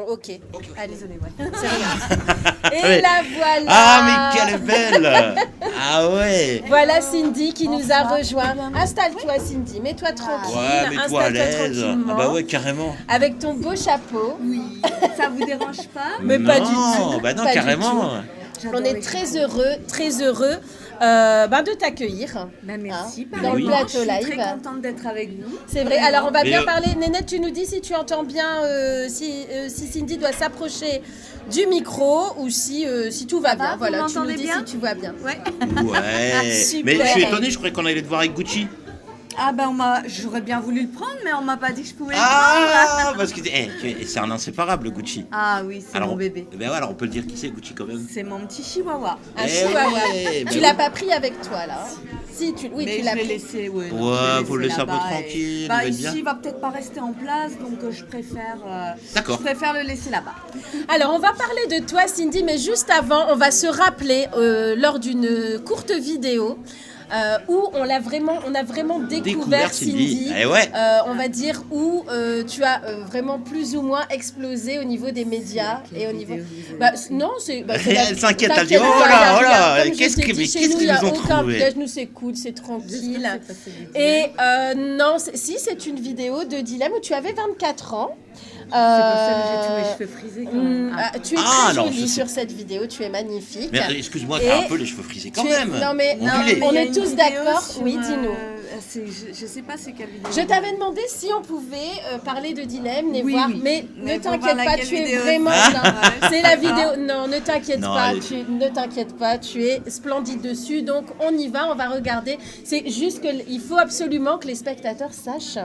Ok. Ah, désolé, ouais. C'est rien. Et la voilà. Ah, mais quelle belle. Ah ouais. Voilà Cindy qui nous a rejoint. Installe-toi Cindy, mets-toi tranquille. Ouais, mets-toi à l'aise. tranquillement. Ah bah ouais, carrément. Avec ton beau chapeau. Oui, ça vous dérange pas? Mais pas du tout. Bah non, Pas du carrément. On est très heureux de t'accueillir. Merci. Dans le plateau Je suis live. très contente d'être avec vous. C'est vrai. Alors on va Mais bien parler. Nénette, tu nous dis si tu entends bien, si Cindy doit s'approcher du micro ou si tout va bien. vous Voilà, tu nous m'entendez dis bien si tu vas bien. Ouais. Ouais. Super. Mais je suis étonné, je croyais qu'on allait te voir avec Gucci. Ah ben j'aurais bien voulu le prendre, mais on m'a pas dit que je pouvais le Ah, prendre. parce que c'est un inséparable, Gucci. Ah oui, c'est mon bébé. Ben ouais, alors on peut le dire qui c'est, Gucci quand même. C'est mon petit chihuahua. Un Eh chihuahua. ouais, Tu bah l'as oui. pas pris avec toi là. Si tu Mais tu je l'as l'ai pris. laissé, ouais. non, Ouais, je l'ai faut le laisser un peu là-bas tranquille, il et- va Bah être ici, bien. il va peut-être pas rester en place, donc je préfère. D'accord. Je préfère le laisser là-bas. Alors, on va parler de toi, Cindy, mais juste avant, on va se rappeler lors d'une courte vidéo où on a vraiment découvert Cindy. Eh ouais. On va dire où tu as vraiment plus ou moins explosé au niveau des médias et au niveau. Non, c'est. c'est Elle s'inquiète, elle dit, t'inquiète oh pas, là, il y a oh là, rien. Comme je qu'est-ce t'ai que- dit, mais chez qu'est-ce nous, qu'ils il y a nous ont aucun trouvé piège, nous c'est cool, c'est tranquille. Et non, si c'est une vidéo de dilemme où tu avais 24 ans. C'est pour ça que j'ai tous mes cheveux frisés quand même. Tu es Ah, très non, jolie je sais. sur cette vidéo, tu es magnifique. Mais excuse-moi, Et t'as un peu les cheveux frisés quand tu es- même. non, mais Ondulés. on Il y a est une tous vidéo d'accord. sur, Oui, dis-nous. Je sais pas c'est quelle vidéo. Je t'avais demandé si on pouvait parler de dilemme et Oui, voir, oui. mais Mais ne faut t'inquiète voir pas, laquelle tu es vidéo vraiment c'est. bien. Ouais, C'est la c'est vidéo. ça. Non, ne t'inquiète Non, pas, elle- ne t'inquiète pas, tu es splendide dessus. Donc on y va, on va regarder. C'est juste qu'il faut absolument que les spectateurs sachent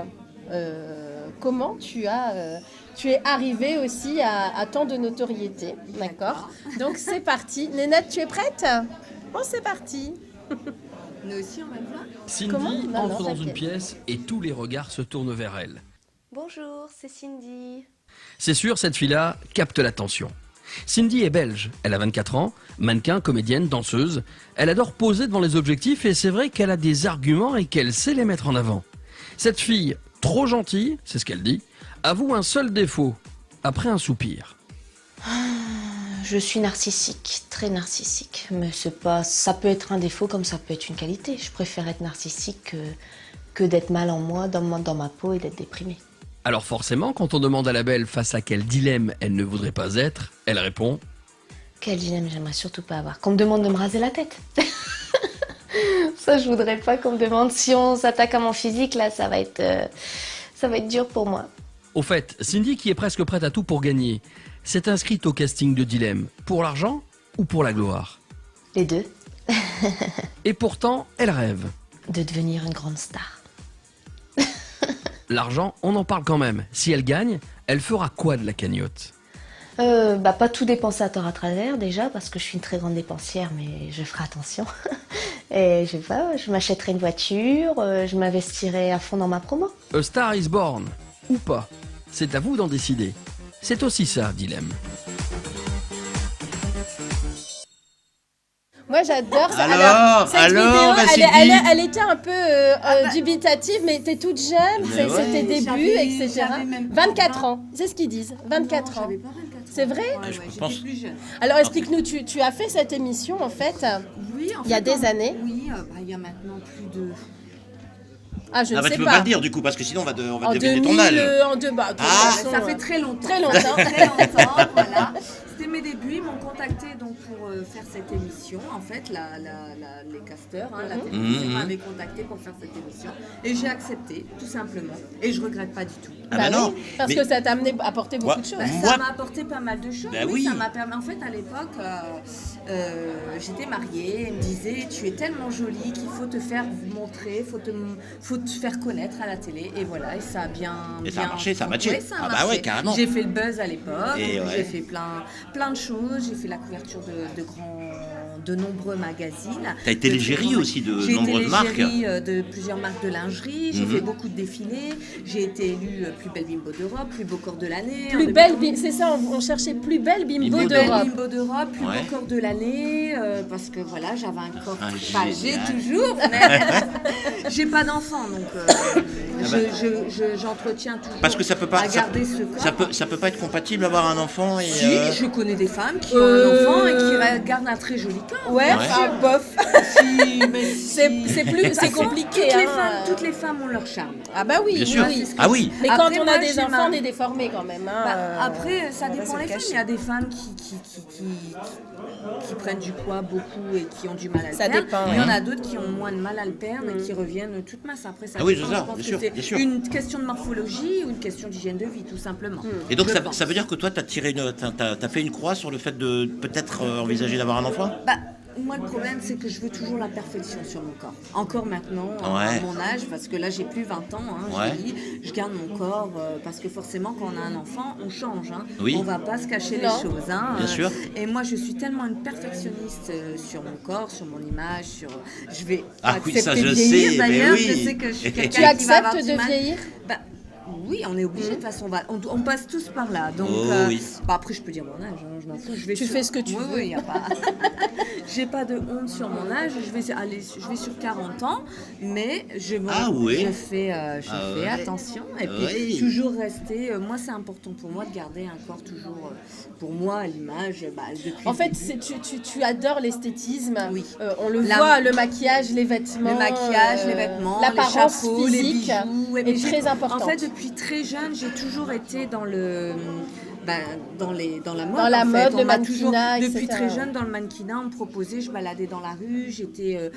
comment tu es arrivé aussi à tant de notoriété, d'accord? Donc c'est parti. Nénette, tu es prête? Bon, c'est parti. Nous aussi en même temps. Cindy Comment ? Non, entre dans t'inquiète. une pièce et tous les regards se tournent vers elle. Bonjour, c'est Cindy. C'est sûr, cette fille-là capte l'attention. Cindy est belge, elle a 24 ans, mannequin, comédienne, danseuse. Elle adore poser devant les objectifs et c'est vrai qu'elle a des arguments et qu'elle sait les mettre en avant. Cette fille, trop gentille, c'est ce qu'elle dit, avoue un seul défaut, après un soupir. Je suis narcissique, très narcissique. Mais c'est pas, ça peut être un défaut comme ça peut être une qualité. Je préfère être narcissique que d'être mal en moi, dans ma peau et d'être déprimée. Alors forcément, quand on demande à la belle face à quel dilemme elle ne voudrait pas être, elle répond Quel dilemme j'aimerais surtout pas avoir. Qu'on me demande de me raser la tête. Ça, je voudrais pas qu'on me demande. Si on s'attaque à mon physique, là, ça va être dur pour moi. Au fait, Cindy, qui est presque prête à tout pour gagner, s'est inscrite au casting de Dilemme. Pour l'argent ou pour la gloire? Les deux, Et pourtant, elle rêve. de devenir une grande star. L'argent, on en parle quand même. Si elle gagne, elle fera quoi de la cagnotte? Pas tout dépenser à tort à travers déjà, parce que je suis une très grande dépensière, mais je ferai attention. Et je sais pas, je m'achèterai une voiture, je m'investirai à fond dans ma promo. A Star is Born ou pas? C'est à vous d'en décider. C'est aussi ça, Dilemme. Moi j'adore ça. Alors, cette alors, vidéo, bah, elle, Cindy. elle était un peu dubitative, mais t'es toute jeune, Mais ouais. c'est tes débuts, J'avais- etc. j'avais même pas 24 ans, c'est ce qu'ils disent, 24 Non, ans. j'avais pas 24 ans. C'est vrai Ouais, Je ouais, pense- j'étais plus jeune. Alors explique-nous, tu as fait cette émission en fait. Oui, en Il y a fait, des années. Oui, il y a maintenant plus de. Ah, je Ah ne bah sais tu peux pas. pas le dire du coup parce que sinon on va En deviner 2000, ton âge. en deux, bah, de toute Ah, façon, Ça fait très longtemps. très longtemps. Très longtemps, voilà. C'était mes débuts, ils m'ont contacté donc pour faire cette émission. En fait, les casteurs, la télévision Mhm. m'avaient contacté pour faire cette émission. Et j'ai accepté, tout simplement. Et je regrette pas du tout. Ah bah Bah non. oui, parce mais- que ça t'a apporté beaucoup Ouais. de choses. Bah, Moi- ça m'a apporté pas mal de choses. Bah oui. Ça m'a permis. En fait, à l'époque, j'étais mariée. Elle me disait, tu es tellement jolie qu'il faut te faire montrer, faut te faire connaître à la télé. Et voilà, et ça a bien. Et ça a marché, ça a matché. Ouais, ça a Ah bah marché. ouais, carrément. J'ai fait le buzz à l'époque. Et ouais. J'ai fait plein de choses. J'ai fait la couverture de de nombreux magazines. T'as été l'égérie aussi de nombreuses marques. J'ai été l'égérie de plusieurs marques de lingerie. J'ai fait beaucoup de défilés. J'ai été élue plus belle bimbo d'Europe, plus beau corps de l'année. C'est ça, on cherchait plus belle bimbo Bimbo d'Europe. Bimbo d'Europe, plus Ouais. beau corps de l'année, parce que voilà, j'avais un corps. Enfin, j'ai génial. toujours, mais j'ai pas d'enfant, donc j'entretiens toujours. Parce que ça peut pas, à garder ce corps. ça peut pas être compatible d'avoir un enfant et. Si, je connais des femmes qui ont un enfant et qui gardent un très joli corps. Ouais, enfin, bof. Si, mais C'est compliqué. Toutes les femmes ont leur charme. Ah bah oui, Bien sûr. oui. Ah oui. Mais Après, quand on moi, a des j'ai enfants, on ma- est déformé quand même. Hein. Après, ça on va dépend se les femmes. cacher. Il y a des femmes qui prennent du poids beaucoup et qui ont du mal à le Ça perdre. dépend, Il y en ouais. a d'autres qui ont moins de mal à le perdre et qui reviennent toute masse. Après, ça Ah oui, dépend. c'est ça, Je pense bien que sûr, c'est bien sûr. une question de morphologie ou une question d'hygiène de vie, tout simplement. Et donc Je ça, pense. ça veut dire que toi, t'as fait une croix sur le fait de peut-être envisager d'avoir un enfant. Bah, moi, le problème, c'est que je veux toujours la perfection sur mon corps. Encore maintenant, à Ouais. mon âge, parce que là, j'ai plus 20 ans, hein, Ouais. je garde mon corps, parce que forcément, quand on a un enfant, on change. Hein. Oui. On va pas se cacher Non. les choses. Hein. Bien sûr. Et moi, je suis tellement une perfectionniste sur mon corps, sur mon image, je vais Ah oui, ça, accepter je de vieillir, sais, mais d'ailleurs. oui. Je sais que je suis Tu quelqu'un qui va avoir acceptes du de mal. vieillir? Bah, oui, on est obligé, de toute façon, on passe tous par là. Donc, Oh, oui. bah, après, je peux dire mon âge, hein, je m'en fous. Je vais Tu fais ce que tu veux. Oui, y a pas... J'ai pas de honte sur mon âge, je vais sur 40 ans, mais Ah oui. je fais ouais. attention. Et puis, Oui. toujours rester, moi, c'est important pour moi de garder un corps toujours, pour moi, à l'image, depuis En le fait, début. tu adores l'esthétisme. Oui. On le La- voit, le maquillage, les vêtements. Le maquillage, les vêtements, les l'apparence chapeaux, physique les bijoux. Ouais, mais est très importante. En fait, depuis très jeune, j'ai toujours été dans le... dans la mode. Dans la en fait. mode, On le m'a toujours, mannequinat, depuis etc. très jeune, dans le mannequinat, on me proposait, je baladais dans la rue, j'étais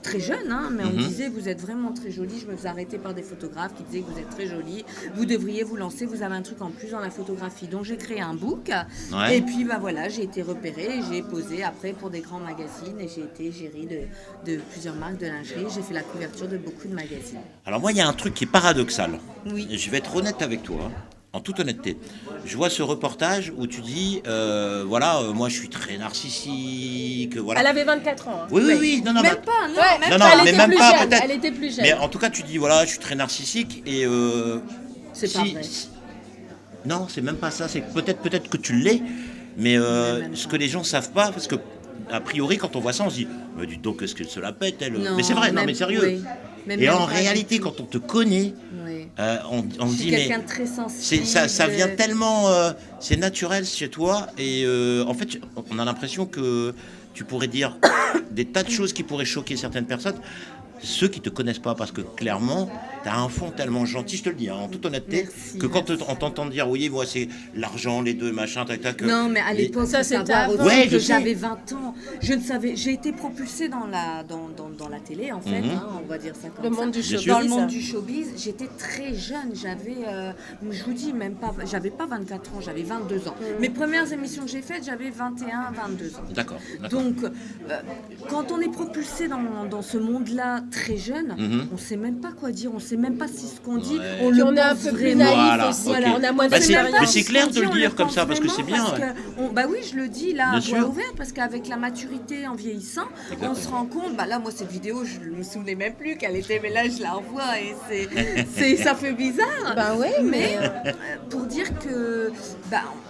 très jeune, hein, mais on me disait, vous êtes vraiment très jolie. Je me faisais arrêter par des photographes qui disaient que vous êtes très jolie, vous devriez vous lancer, vous avez un truc en plus dans la photographie. Donc j'ai créé un book, Ouais. et puis voilà, j'ai été repérée, et j'ai posé après pour des grands magazines, et j'ai été gérée de plusieurs marques de lingerie. J'ai fait la couverture de beaucoup de magazines. Alors moi, il y a un truc qui est paradoxal. Oui. Et je vais être honnête avec toi, en toute honnêteté. Je vois ce reportage où tu dis, moi je suis très narcissique, voilà. Elle avait 24 ans. hein. Oui, non, Même mais, pas, non, Ouais. même Non, pas. non, mais Elle était même plus pas, jeune, peut-être. Elle était plus jeune. mais en tout cas, tu dis, voilà, je suis très narcissique et C'est pas vrai. Non, c'est même pas ça. C'est peut-être que tu l'es, mais même ce pas. que les gens savent pas, parce que a priori, quand on voit ça, on se dit, mais dis donc, est-ce qu'elle se la pète, elle Non, Mais c'est vrai, non, même- mais sérieux. oui. Mais Et même en pas réalité, du tout. quand on te connaît, Oui. on Je se suis dit, mais quelqu'un de très sensible. ça vient tellement, c'est naturel chez toi, et en fait, on a l'impression que tu pourrais dire des tas de choses qui pourraient choquer certaines personnes. Ceux qui te connaissent pas, parce que clairement, tu as un fond tellement gentil, je te le dis, hein, en toute honnêteté, Merci, que quand on t'entend dire, oui, moi c'est l'argent, les deux, machin, tac, tac. Non, mais à l'époque, Ça, faut c'était savoir avant. aussi Ouais, je que sais. j'avais 20 ans. Je ne savais. J'ai été propulsée dans la télé, en fait. hein, on va dire ça comme Le ça. monde du Bien showbiz. sûr. Dans le monde du showbiz, j'étais très jeune. J'avais, je vous dis, même pas. J'avais pas 24 ans, j'avais 22 ans. Mes premières émissions que j'ai faites, j'avais 21, 22 ans. D'accord. Donc, quand on est propulsé dans ce monde-là très jeune, on ne sait même pas quoi dire, on ne sait même pas si ce qu'on dit, Ouais. on Puis le on est un pense peu plus vraiment. naïf Voilà, aussi. ok. On a moins Bah, c'est- d'expérience. mais c'est clair de le On dire comme pense ça, parce que c'est vraiment, bien, parce ouais. que bah oui, je le dis là, Bien à voix sûr. ouverte, parce qu'avec la maturité en vieillissant, on se rend compte, bah là, moi, cette vidéo, je ne me souvenais même plus qu'elle était, mais là, je la revois et ça fait bizarre. Bah ouais, Mais pour dire que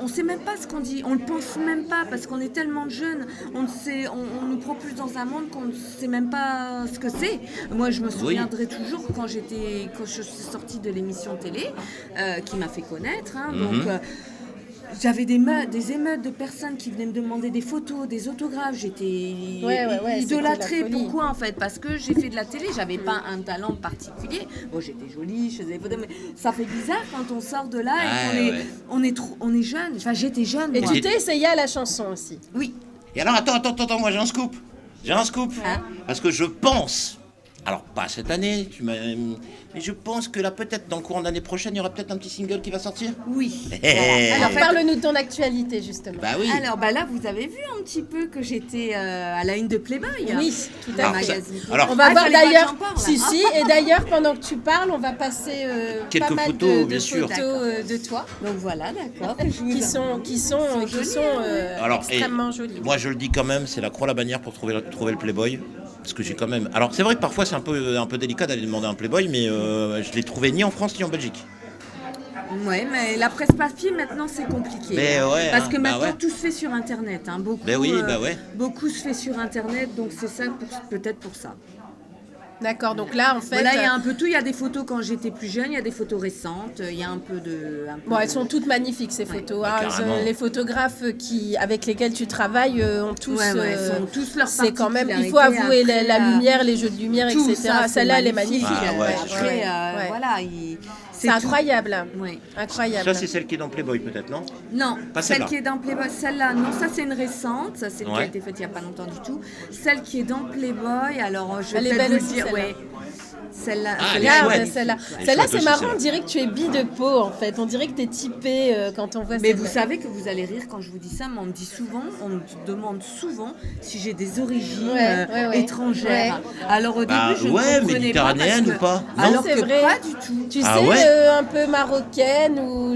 on sait même pas ce qu'on dit, on le pense même pas parce qu'on est tellement jeunes, on nous propulse dans un monde qu'on ne sait même pas ce que c'est. Moi, je me souviendrai toujours quand je suis sortie de l'émission télé qui m'a fait connaître. Hein, donc j'avais des émeutes de personnes qui venaient me demander des photos, des autographes. J'étais Ouais, idolâtrée. c'était la folie. Pourquoi en fait? Parce que j'ai fait de la télé, j'avais pas un talent particulier. Bon, j'étais jolie, je faisais des photos, mais ça fait bizarre quand on sort de là et qu'on est jeune. Enfin, j'étais jeune. Et moi. tu t'es essayé à la chanson aussi. Oui. Et alors, attends, moi j'ai un scoop. J'ai un scoop. Hein? Parce que je pense Alors, pas cette année, mais je pense que là, peut-être, dans le courant de l'année prochaine, il y aura peut-être un petit single qui va sortir. Oui. Alors, En fait- parle-nous de ton actualité, justement. Bah oui. Alors là, vous avez vu un petit peu que j'étais à la une de Playboy. Oui, tout à Alors, fait. ça- magazine. alors, On va Ah, voir fallait pas que d'ailleurs, j'en parle. si, et d'ailleurs, pendant que tu parles, on va passer Quelques pas mal photos, de bien sûr. photos de toi, Donc voilà, d'accord. qui sont Alors, extrêmement jolies. moi, je le dis quand même, c'est la croix à la bannière pour trouver le Playboy. Parce que j'ai quand même. Alors, c'est vrai que parfois, c'est un peu délicat d'aller demander un Playboy, mais je l'ai trouvé ni en France ni en Belgique. Ouais, mais la presse papier maintenant c'est compliqué. Mais ouais, Parce hein, que bah maintenant ouais. tout se fait sur internet. Hein. Beaucoup, Ben oui, bah ouais. beaucoup se fait sur internet, donc c'est ça peut-être pour ça. D'accord, donc là, en fait, Voilà, il y a un peu tout. Il y a des photos quand j'étais plus jeune, il y a des photos récentes, il y a un peu de. bon, elles sont toutes magnifiques ces photos. Bah, hein. carrément. Les photographes avec lesquels tu travailles ont tous. sont tous leurs c'est quand même. Il faut particularités. avouer Après, la lumière, les jeux de lumière, tout etc. ça, c'est Celle-là, elle est magnifique. Ah ouais, c'est Après, ouais. voilà, C'est incroyable. Oui. Incroyable. Ça, c'est celle qui est dans Playboy, peut-être, non? Non, Pas celle celle-là. qui est dans Playboy, celle-là, non, ça c'est une récente, ça c'est une qui a Ouais. été faite il n'y a pas longtemps du tout. Celle qui est dans Playboy, alors je Elle est vais belle peut-être vous aussi, dire, celle-là. ouais. Celle-là, Ah, elle est Regarde chouette. celle-là. Elle est Celle-là, chouette c'est aussi, marrant, celle-là. on dirait que tu es bille de peau en fait. On dirait que tu es typée quand on voit Mais celle-là. vous savez que vous allez rire quand je vous dis ça, mais on me dit souvent, on me demande souvent si j'ai des origines Ouais. étrangères. Alors au début, Bah, je ouais, ne comprenais méditerranéenne pas. parce ou pas que- Non. Alors C'est que vrai. pas du tout. Tu Ah sais, ouais un peu marocaine ou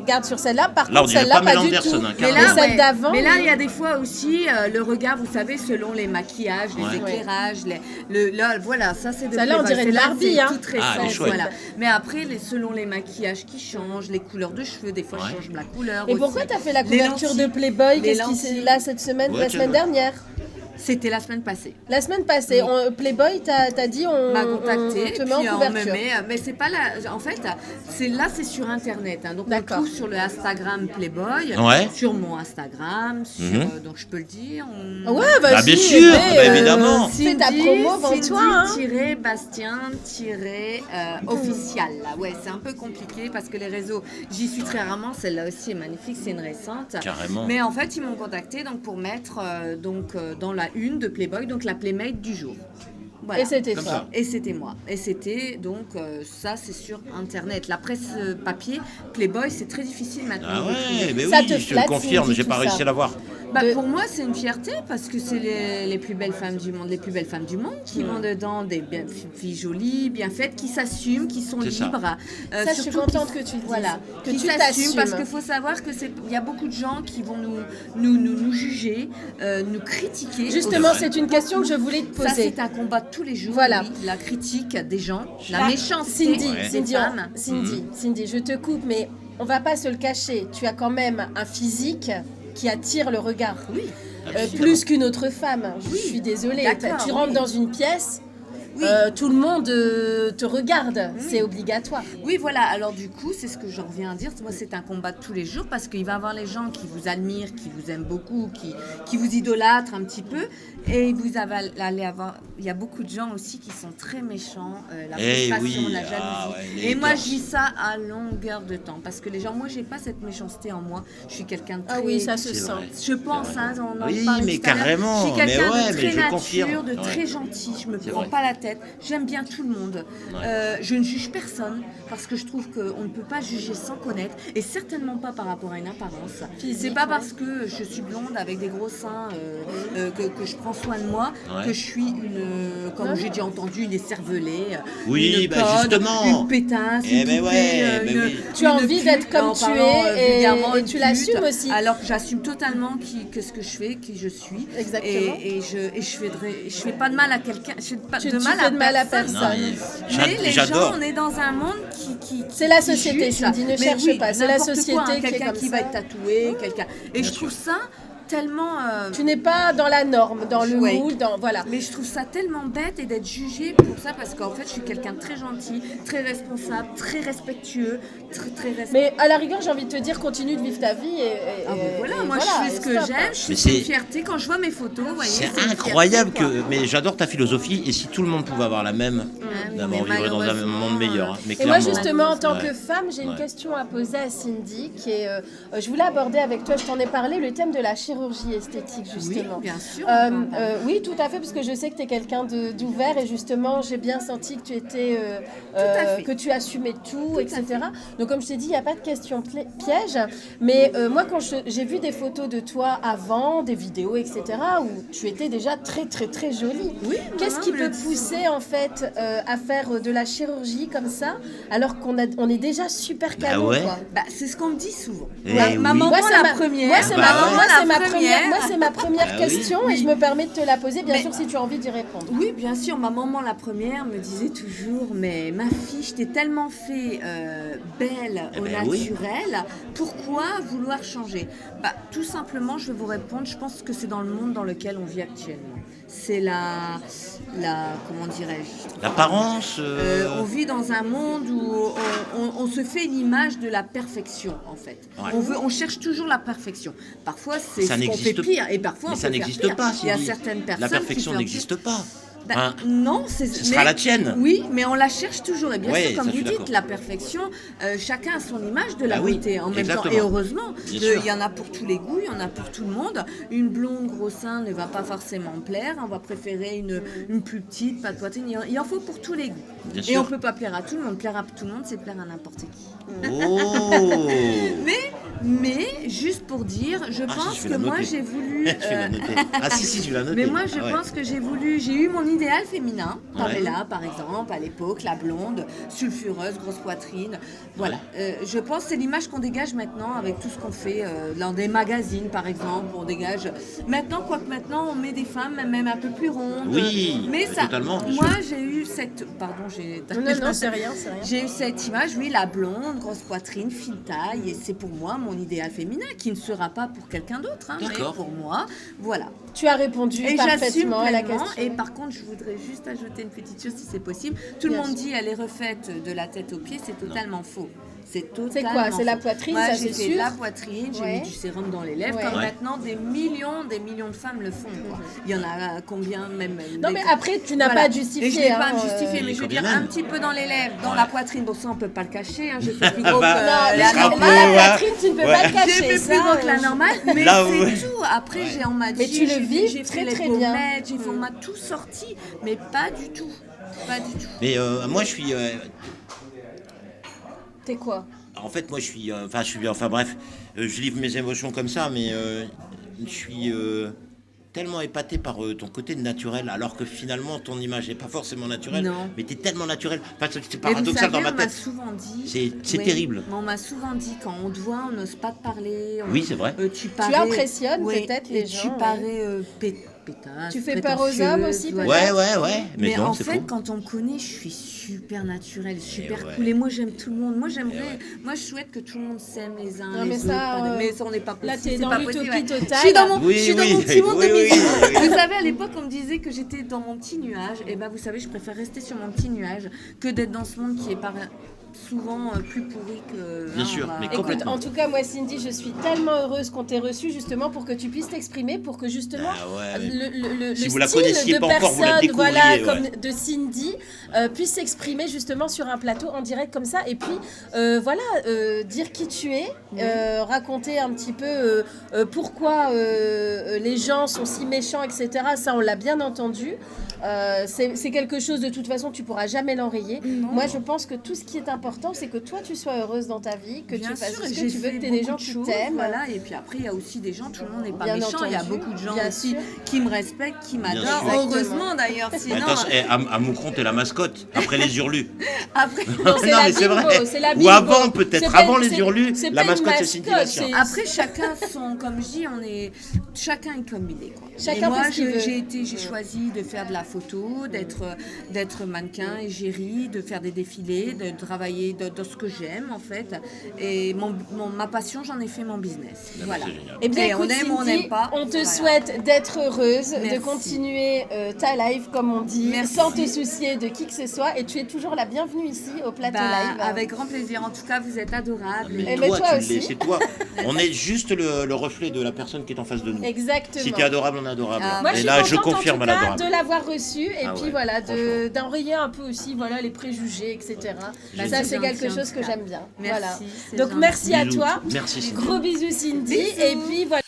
garde sur celle-là. Par Là, on contre, dirait celle-là, Pamela pas du Anderson, tout. hein, Mais carrément. celle ouais. d'avant. Mais là, il y a des fois aussi le regard, vous savez, selon les maquillages, les Ouais. éclairages, là, voilà, ça c'est de Celle-là, on Playboy. dirait une Celle-là, Barbie, c'est hein. toute Ah, elle est récente, chouette. voilà. Mais après, selon les maquillages qui changent, les couleurs de cheveux, des fois, Ouais. je change la couleur. Et aussi. pourquoi tu as fait la Les couverture de lentilles. Playboy? Les Qu'est-ce qui s'est lentilles. là cette semaine, Ouais, la tiens, semaine ouais. dernière? C'était la semaine passée. La semaine passée, Playboy t'a dit on M'a contacté, te met en puis on me couverture. met, mais c'est pas là, en fait, c'est sur internet, hein, donc on le D'accord. trouve sur le Instagram Playboy, Ouais. sur mon Instagram, donc je peux le dire. Ah ouais, vas-y. Bah, bien sûr, fais, bah, évidemment. Fais ta promo, vends-toi. Hein. Bastien-official. Là. Ouais, c'est un peu compliqué parce que les réseaux, j'y suis très rarement. Celle-là aussi est magnifique, c'est une récente. Carrément. Mais en fait, ils m'ont contacté donc pour mettre dans la une de Playboy, donc la Playmate du jour. Voilà. Et c'était Comme toi. ça. Et c'était moi. Et c'était donc ça, c'est sur Internet. La presse papier, Playboy, c'est très difficile maintenant. Ah de ouais, trouver. mais Ça oui, te je te flatte, le confirme, Cindy, j'ai tout pas ça. réussi à l'avoir. De- Pour moi, c'est une fierté parce que c'est les plus belles femmes du monde, qui vont dedans, des filles jolies, bien faites, qui s'assument, qui sont C'est ça. libres. Ça, je suis surtout contente qui- que tu le dises. Voilà, Que qui tu s'assument t'assumes. parce qu'il faut savoir que il y a beaucoup de gens qui vont nous juger, nous critiquer. Justement, aussi. c'est une question que je voulais te Ça, poser. c'est un combat de tous les jours. Voilà. oui, la critique des gens, la Ah, méchanceté Cindy, Ouais. des femmes. Cindy, je te coupe, mais on va pas se le cacher. Tu as quand même un physique qui attire le regard. Oui. Plus qu'une autre femme. Je Oui, suis désolée. d'accord, Tu rentres oui. dans une pièce, Oui. tout le monde te regarde. C'est obligatoire. Oui, voilà. Alors du coup, c'est ce que j'en reviens à dire. Moi, c'est un combat de tous les jours parce qu'il va y avoir les gens qui vous admirent, qui vous aiment beaucoup, qui vous idolâtrent un petit peu. Et il y a beaucoup de gens aussi qui sont très méchants, la Eh frustration, oui, la ah jalousie. ouais, les Et moi, haters. je vis ça à longueur de temps parce que les gens, moi, j'ai pas cette méchanceté en moi. Je suis quelqu'un de très. Ah oui, ça se C'est sent. vrai. Je pense, hein, on en Oui, parlait mais tout à l'heure. carrément. Je suis quelqu'un Mais ouais, de mais très je nature, confirme. de Ouais. très gentil. Je me C'est prends vrai. pas la tête. J'aime bien tout le monde. Ouais. Je ne juge personne parce que je trouve qu'on ne peut pas juger sans connaître et certainement pas par rapport à une apparence. Physique, C'est pas ouais. parce que je suis blonde avec des gros seins que je prends soin de moi Ouais. que je suis comme j'ai déjà entendu, une écervelée, Oui, une bah, conne, justement. une pétasse, Eh une ben poupée, ouais, ben oui. Tu as une envie pute, d'être comme en tu parlant, es et- vulgairement, et une tu pute, l'assumes aussi. Alors que j'assume totalement qu'est-ce que je fais, qui je suis. Exactement. Et je fais pas de mal à quelqu'un. Je fais pas Tu de mal fais de mal à personne. Non, personne. mais Mais les j'adore. gens, on est dans un monde qui C'est la qui société, juge. Cindy, ne Mais cherche oui, pas, c'est la n'importe société quoi, hein, qui est quelqu'un comme qui ça. va être tatoué, quelqu'un. Et je trouve ça tellement. Tu n'es pas dans la norme, dans le Ouais. moule, dans voilà. Mais je trouve ça tellement bête et d'être jugée pour ça parce qu'en fait, je suis quelqu'un de très gentil, très responsable, très respectueux, très Mais à la rigueur, j'ai envie de te dire, continue de vivre ta vie voilà, et moi voilà, je fais ce que stop. j'aime, je Mais suis une c'est- fierté quand je vois mes photos. Vous voyez, C'est une incroyable fierté, quoi. mais j'adore ta philosophie et si tout le monde pouvait avoir la même, oui, Non, mais mais on vivrait dans un malheureusement, monde meilleur. Hein, mais Et moi, clairement. justement, en tant Ouais. que femme, j'ai une Ouais. question à poser à Cindy, qui est, je voulais aborder avec toi, je t'en ai parlé, le thème de la chirurgie esthétique, Oui, justement. bien sûr. Oui, tout à fait, parce que je sais que tu es quelqu'un d'ouvert et justement, j'ai bien senti que tu étais, à fait. que tu assumais tout, à etc. Donc, comme je t'ai dit, il n'y a pas de question piège. Mais moi, quand j'ai vu des photos de toi avant, des vidéos, etc., où tu étais déjà très, très, très jolie. Oui, Qu'est-ce qui me peut le dit. pousser, en fait, à faire de la chirurgie comme ça, alors on est déjà super canon, ouais. quoi. Bah, c'est ce qu'on me dit souvent. Eh Ma oui. maman, Moi, c'est la ma- première. Moi, c'est Bah ma, ouais. moi, c'est ma la première, moi, c'est ma première Bah oui. question et je me permets de te la poser, bien Mais- sûr, si tu as envie d'y répondre. Oui, bien sûr. Ma maman, la première, me disait toujours, mais ma fille, je t'ai tellement fait belle Eh au ben oui. naturel, pourquoi vouloir changer? Bah, tout simplement, je vais vous répondre, je pense que c'est dans le monde dans lequel on vit actuellement. C'est comment dirais-je? L'apparence. On vit dans un monde où on se fait une image de la perfection, en fait. Ouais. On cherche toujours la perfection. Parfois, c'est Ça ce qu'on fait n'existe pire, et parfois, Mais on ça peut faire n'existe pire. pas. Il y a Cindy. certaines personnes La qui perfection font n'existe pas. Ben, Hein, non, ce sera la tienne. Oui, mais on la cherche toujours. Et bien Ouais, sûr, comme ça, je vous suis dites, d'accord. la perfection, chacun a son image de la Bah oui, beauté en même exactement. temps. Et heureusement, Bien sûr. il y en a pour tous les goûts, il y en a pour tout le monde. Une blonde gros sein ne va pas forcément plaire. On va préférer une plus petite, pas de poitrine. Il en faut pour tous les goûts. Bien Et sûr. on peut pas plaire à tout le monde. Plaire à tout le monde, c'est plaire à n'importe qui. Oh. Mais juste pour dire, je Ah, si, pense je vais que la moi noter. j'ai voulu. Je vais la noter. Ah si, je vais la noter. Mais moi, je Ah ouais. pense que j'ai eu mon idéal féminin. Ouais. Pamela, par exemple, à l'époque, la blonde, sulfureuse, grosse poitrine. Voilà. Je pense que c'est l'image qu'on dégage maintenant avec tout ce qu'on fait dans des magazines, par exemple. On dégage. Maintenant, quoique maintenant, on met des femmes même un peu plus rondes. Oui, mais ça. totalement, bien Moi, sûr. j'ai eu cette. Pardon, j'ai. Non, c'est rien, c'est rien. J'ai eu cette image, oui, la blonde, grosse poitrine, fine taille, et c'est pour moi mon idéal féminin, qui ne sera pas pour quelqu'un d'autre, hein, mais D'accord. pour moi, voilà. Tu as répondu Et j'assume parfaitement à la pleinement. question. Et par contre, je voudrais juste ajouter une petite chose, si c'est possible. Tout le Bien monde sûr. dit elle est refaite de la tête aux pieds, c'est totalement faux. C'est totalement C'est quoi? C'est la poitrine, Moi, ça, j'ai c'est fait sûr. la poitrine, j'ai Ouais. mis du sérum dans les lèvres, Ouais. comme Ouais. maintenant des millions de femmes le font. Quoi. Il y en a combien même Non, mais après, tu n'as Voilà. pas à justifier. Et je n'ai pas à hein, me justifier, mais je veux combien dire même un petit peu dans les lèvres, dans Ouais. la poitrine. Bon, ça, on peut pas le cacher. Hein. J'ai fait plus gros Bah, que Non, la là, sera la peu, normale. ouais. poitrine, tu ne peux pas le J'ai cacher. fait ça, plus gros que la je- normale, mais Là, c'est ouais. tout. Après, Ouais. on m'a dit, Mais tu le vis j'ai très, fait les très bien. pommettes, on m'a tout sorti, mais pas du tout. Pas du tout. Mais moi, je suis. T'es quoi? En fait, moi, je suis. Enfin, bref, je livre mes émotions comme ça, mais je suis tellement épaté par ton côté naturel, alors que finalement, ton image n'est pas forcément naturelle. Non. Mais tu es tellement naturel. Enfin, c'est Mais vous paradoxal savez, dans ma on m'a tête. souvent dit. C'est Oui, terrible. mais on m'a souvent dit quand on te voit, on n'ose pas te parler. Oui, c'est vrai. Tu parais, impressionnes peut-être les gens, Tu ouais. parais pétasse. Tu fais peur aux hommes aussi, peut-être? Ouais. Mais, Mais non, en c'est fait, faux. quand on me connaît, je suis super naturelle, super ouais. cool. Et moi, j'aime tout le monde. Moi, j'aimerais. ouais. Moi, je souhaite que tout le monde s'aime les uns Non, les mais autres. ça, Mais ça, on n'est pas possible. là, t'es c'est dans pas l'utopie possible, ouais. totale. Je suis dans mon, Oui, je suis dans oui, mon petit monde oui, de oui, bisous. oui. Vous savez, à l'époque, on me disait que j'étais dans mon petit nuage. Et ben, vous savez, je préfère rester sur mon petit nuage que d'être dans ce monde qui est souvent plus pourri que. Bien sûr, mais Écoute, complètement. en tout cas, moi, Cindy, je suis tellement heureuse qu'on t'ait reçue justement pour que tu puisses t'exprimer, pour que justement Ah ouais, le Si vous la style connaissiez de pas encore, vous la personne, découvriez, voilà, ouais. comme de Cindy, puisse s'exprimer justement sur un plateau en direct comme ça, et puis voilà, dire qui tu es, raconter un petit peu pourquoi les gens sont si méchants, etc. Ça, on l'a bien entendu. C'est quelque chose de toute façon tu pourras jamais l'enrayer. Non. Moi je pense que tout ce qui est important c'est que toi tu sois heureuse dans ta vie, que Bien tu fasses sûr, ce que j'ai tu veux, fait que tu aies des beaucoup gens de qui choses, t'aiment. Voilà, et puis après, il y a aussi des gens, tout le monde n'est pas Bien méchant. Il y a entendu, beaucoup de gens bien aussi sûr. qui me respectent, qui Bien m'adorent. sûr. Heureusement d'ailleurs, sinon. Attention, à Moucron, t'es la mascotte, après les hurlus. Après, Non, c'est Non, la mais c'est bimbo, vrai. c'est la Ou bimbo. avant, peut-être, C'est pas avant une- les c'est- hurlus, c'est la pas une mascotte, c'est Cindy mascotte, Bastien. après, chacun son, comme je dis, chacun est comme il est. Quoi. Chacun et moi, fait ce qu'il veut. j'ai choisi de faire de la photo, d'être mannequin, égérie, de faire des défilés, de travailler dans ce que j'aime en fait. Et ma passion, j'en ai fait mon business. Voilà. C'est génial. Eh bien, Et écoute, on aime ou on Cindy, n'aime pas. on te Voilà. souhaite d'être heureuse, de Merci. continuer ta life, comme on dit, Merci. sans te soucier de qui que ce soit. Et tu es toujours la bienvenue bienvenue ici au plateau Bah, live. avec grand plaisir. En tout cas, vous êtes adorables. Mais Et mais toi tu aussi. l'es, c'est toi. On est juste le reflet de la personne qui est en face de nous. Exactement. Si tu es adorable, on est adorable. Ah, Moi, et je là, suis je contente confirme en tout cas l'adorable. de l'avoir reçu et Ah puis ouais, voilà, franchement. d'enrayer un peu aussi voilà, les préjugés, etc. Bah, ça, c'est c'est gentil, quelque en chose tout que cas. j'aime bien. Merci, Voilà. c'est Donc, gentil. merci à Bisous. toi. Merci. Cindy. Gros bisous, Cindy. Bisous. Et puis, voilà.